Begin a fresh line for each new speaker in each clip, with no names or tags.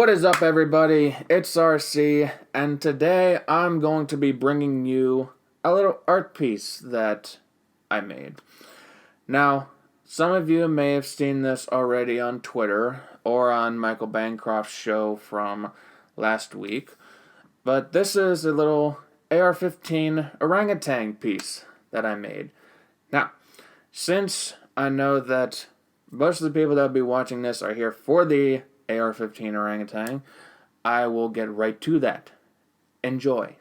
What is up, everybody? It's RC, and today I'm going to be bringing you a little art piece that I made. Now, some of you may have seen this already on Twitter or on Michael Bancroft's show from last week, but this is a little AR-15 Orangutan piece that I made. Now, since I know that most of the people that will be watching this are here for the AR-15 Orangutan, I will get right to that. Enjoy.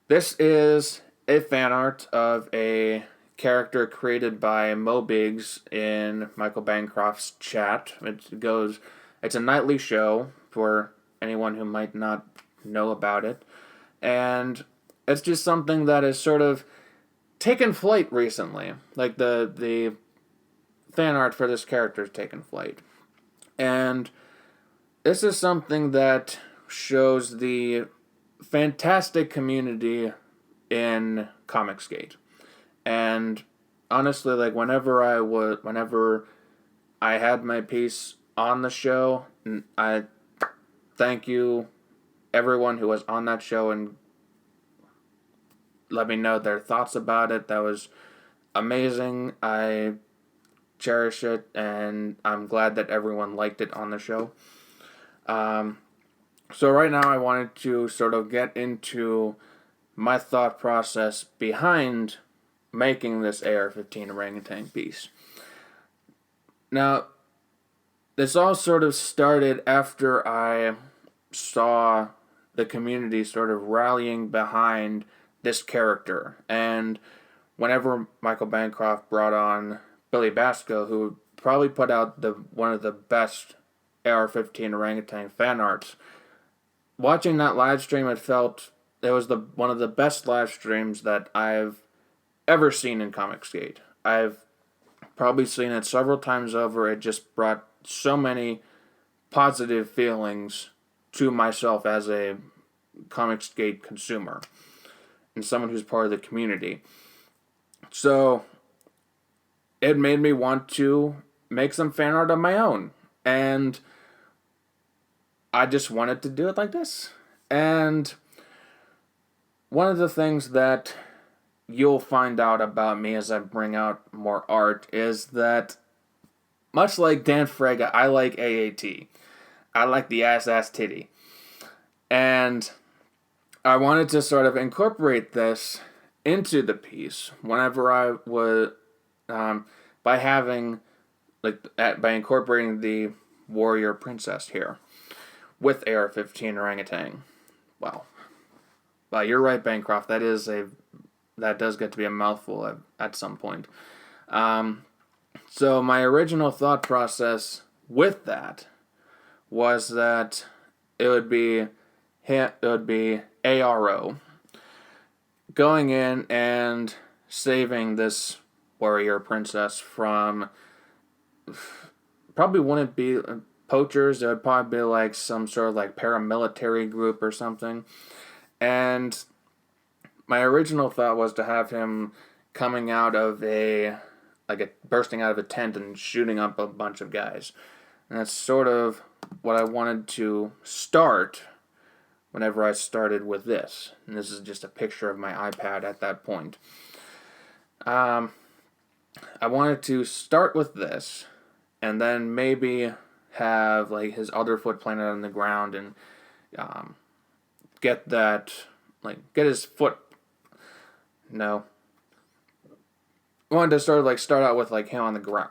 This is a fan art of a character created by Mo Biggs in Michael Bancroft's chat. It's a nightly show for anyone who might not know about it. And it's just something that has sort of taken flight recently. Like the fan art for this character has taken flight. And this is something that shows the fantastic community in ComicsGate. And honestly, like whenever I had my piece on the show, I thank you everyone who was on that show and let me know their thoughts about it. That was amazing. I cherish it, and I'm glad that everyone liked it on the show. So right now I wanted to sort of get into my thought process behind making this AR-15 Orangutan piece. Now, this all sort of started after I saw the community sort of rallying behind this character. And whenever Michael Bancroft brought on Billy Basco, who probably put out one of the best AR-15 Orangutan fan arts, watching that live stream, it was one of the best live streams that I've ever seen in ComicsGate. I've probably seen it several times over. It just brought so many positive feelings to myself as a ComicsGate consumer and someone who's part of the community. So it made me want to make some fan art of my own. And I just wanted to do it like this. And one of the things that you'll find out about me as I bring out more art is that, much like Dan Frega, I like AAT. I like the ass titty. And I wanted to sort of incorporate this into the piece whenever I was, by having, by incorporating the warrior princess here with AR-15 Orangutan. Wow. Well, you're right, Bancroft. That does get to be a mouthful at some point. So my original thought process with that was that it would be ARO going in and saving this warrior princess from, probably wouldn't be poachers. It would probably be like some sort of like paramilitary group or something. And my original thought was to have him coming out of bursting out of a tent and shooting up a bunch of guys. And that's sort of what I wanted to start whenever I started with this. And this is just a picture of my iPad at that point. I wanted to start with this, and then maybe have like his other foot planted on the ground, and get his foot. No. I wanted to start out with like him on the ground.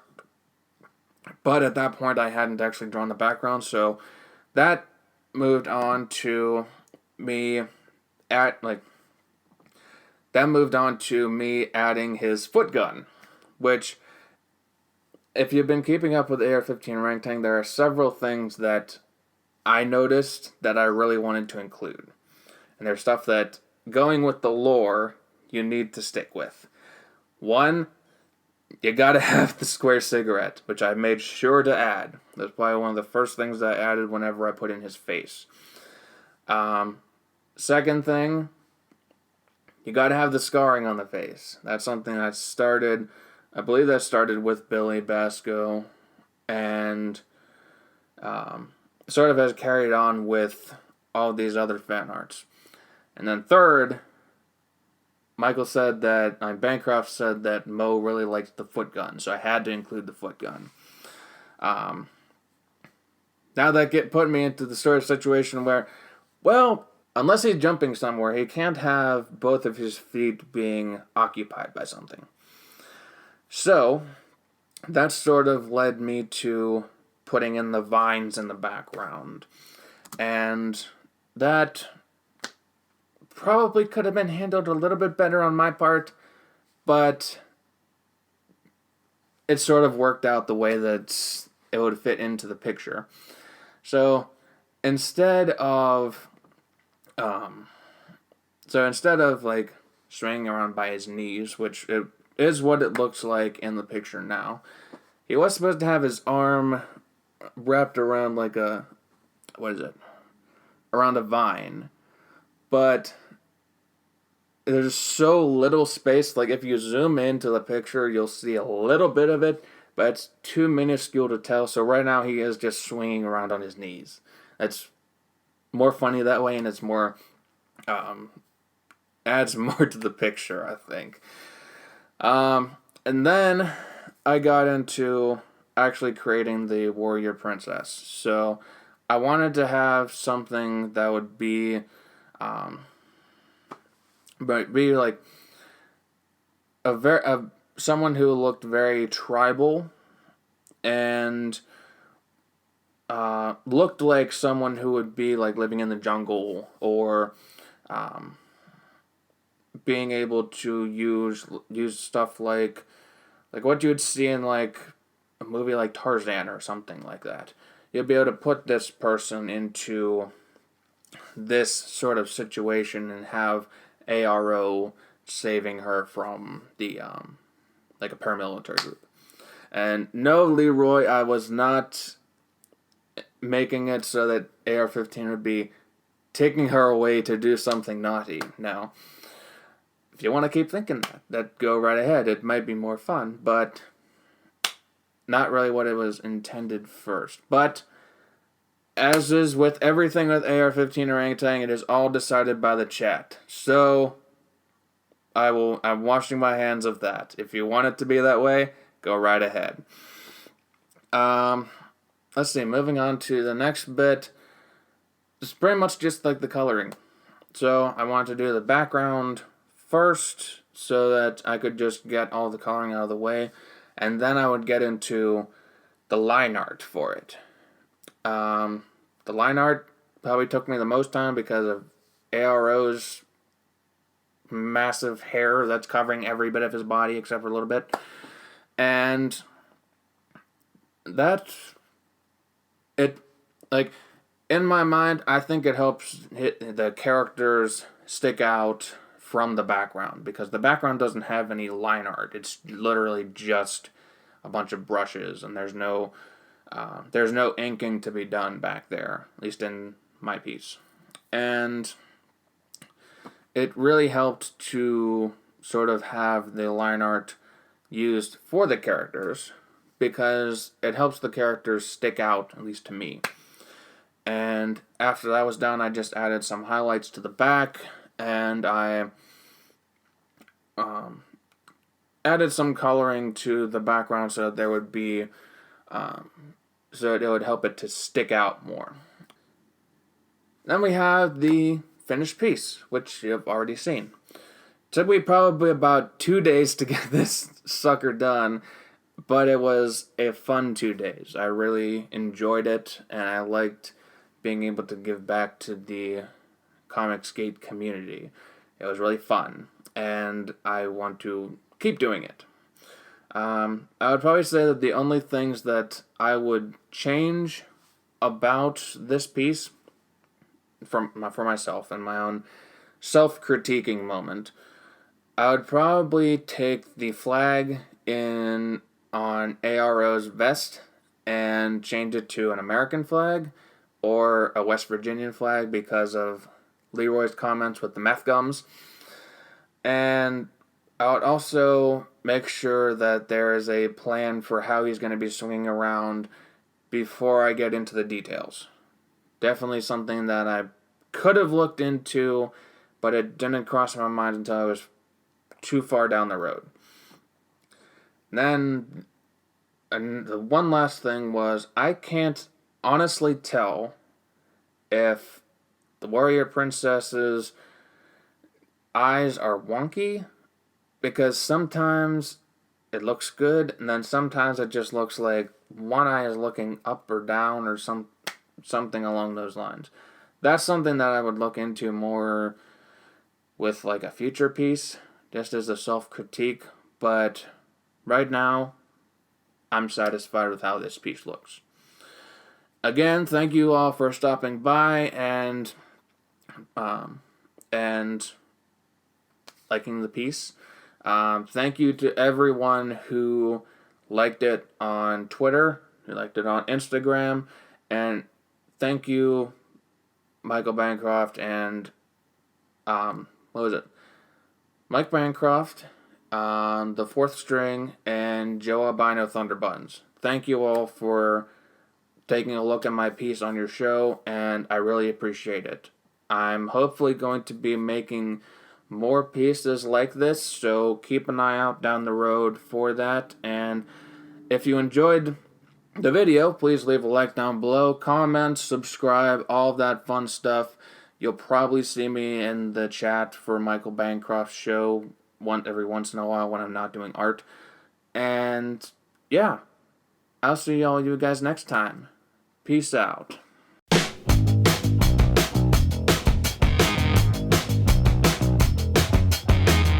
But at that point I hadn't actually drawn the background, so that moved on to me adding his foot gun, which, if you've been keeping up with AR-15 Orangutan, there are several things that I noticed that I really wanted to include. And there's stuff that, going with the lore, you need to stick with. One, you gotta have the square cigarette, which I made sure to add. That's probably one of the first things I added whenever I put in his face. Second thing, you gotta have the scarring on the face. That's something I believe that started with Billy Basco, and sort of has carried on with all these other fan arts. And then third, Bancroft said that Mo really liked the foot gun, so I had to include the foot gun. Now that put me into the sort of situation where, well, unless he's jumping somewhere, he can't have both of his feet being occupied by something. So that sort of led me to putting in the vines in the background. And that probably could have been handled a little bit better on my part, but it sort of worked out the way that it would fit into the picture. So instead of like swinging around by his knees, which it is what it looks like in the picture now, he was supposed to have his arm wrapped around like around a vine, but there's so little space. Like, if you zoom into the picture, you'll see a little bit of it, but it's too minuscule to tell. So right now he is just swinging around on his knees. That's more funny that way, and it's more adds more to the picture, I think. And then I got into actually creating the warrior princess. So I wanted to have something that would be like someone who looked very tribal and looked like someone who would be like living in the jungle, or being able to use stuff like what you would see in like a movie like Tarzan or something like that. You'll be able to put this person into this sort of situation and have ARO saving her from the like a paramilitary group. And no, Leroy, I was not making it so that AR-15 would be taking her away to do something naughty. No. If you want to keep thinking that, go right ahead. It might be more fun, but not really what it was intended first. But as is with everything with AR-15 Orangutan, it is all decided by the chat. So, I'm washing my hands of that. If you want it to be that way, go right ahead. Let's see, moving on to the next bit. It's pretty much just like the coloring. So, I want to do the background first so that I could just get all the coloring out of the way. And then I would get into the line art for it. The line art probably took me the most time because of ARO's massive hair that's covering every bit of his body except for a little bit. And in my mind, I think it helps the characters stick out from the background, because the background doesn't have any line art. It's literally just a bunch of brushes, and there's no inking to be done back there, at least in my piece. And it really helped to sort of have the line art used for the characters, because it helps the characters stick out, at least to me. And after that was done, I just added some highlights to the back, and I added some coloring to the background so that there would be so it would help it to stick out more. Then we have the finished piece, which you've already seen. It took me probably about 2 days to get this sucker done, but it was a fun 2 days. I really enjoyed it, and I liked being able to give back to the ComicsGate community. It was really fun, and I want to keep doing it. I would probably say that the only things that I would change about this piece for myself and my own self-critiquing moment, I would probably take the flag on ARO's vest and change it to an American flag or a West Virginian flag because of Leroy's comments with the meth gums. And I would also make sure that there is a plan for how he's going to be swinging around before I get into the details. Definitely something that I could have looked into, but it didn't cross my mind until I was too far down the road. Then, and the one last thing was, I can't honestly tell if the warrior princess's eyes are wonky, because sometimes it looks good, and then sometimes it just looks like one eye is looking up or down or something along those lines. That's something that I would look into more with like a future piece, just as a self-critique, but right now, I'm satisfied with how this piece looks. Again, thank you all for stopping by and liking the piece. Thank you to everyone who liked it on Twitter, who liked it on Instagram, and thank you, Michael Bancroft and Mike Bancroft, the Fourth String, and Joe Albino Thunderbuns. Thank you all for taking a look at my piece on your show, and I really appreciate it. I'm hopefully going to be making more pieces like this, so keep an eye out down the road for that. And if you enjoyed the video, please leave a like down below, comment, subscribe, all of that fun stuff. You'll probably see me in the chat for Michael Bancroft's show every once in a while when I'm not doing art. And yeah, I'll see all you guys next time. Peace out.